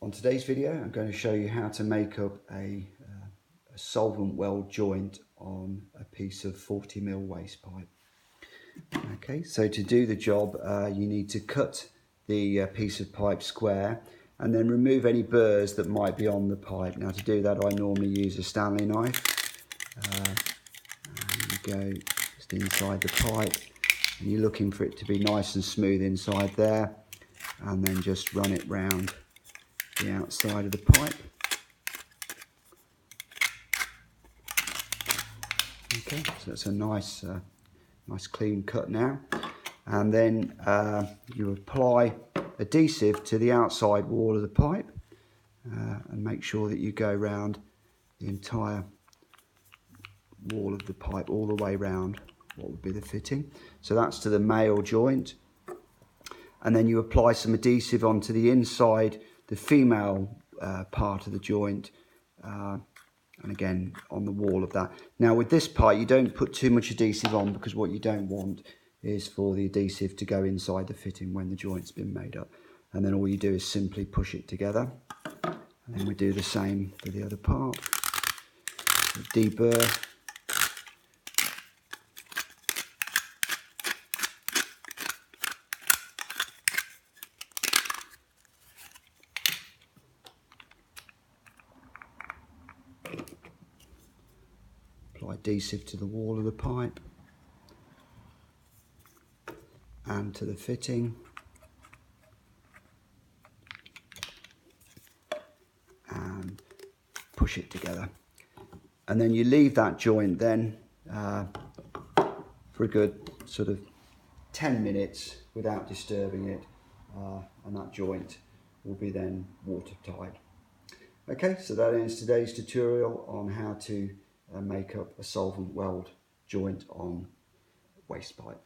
On today's video, I'm going to show you how to make up a solvent weld joint on a piece of 40mm waste pipe. Okay, so to do the job, you need to cut the piece of pipe square and then remove any burrs that might be on the pipe. Now to do that, I normally use a Stanley knife. And you go just inside the pipe, and you're looking for it to be nice and smooth inside there, and then just run it round the outside of the pipe. Okay, so it's a nice clean cut now, and then you apply adhesive to the outside wall of the pipe and make sure that you go round the entire wall of the pipe all the way round what would be the fitting. So that's to the male joint, and then you apply some adhesive onto the inside, the female part of the joint, and again on the wall of that. Now with this part, you don't put too much adhesive on, because what you don't want is for the adhesive to go inside the fitting when the joint's been made up. And then all you do is simply push it together, and then we do the same for the other part. Deburr. Apply adhesive to the wall of the pipe and to the fitting, and push it together. And then you leave that joint then for a good sort of 10 minutes without disturbing it, and that joint will be then watertight. Okay, so that ends today's tutorial on how to make up a solvent weld joint on waste pipe.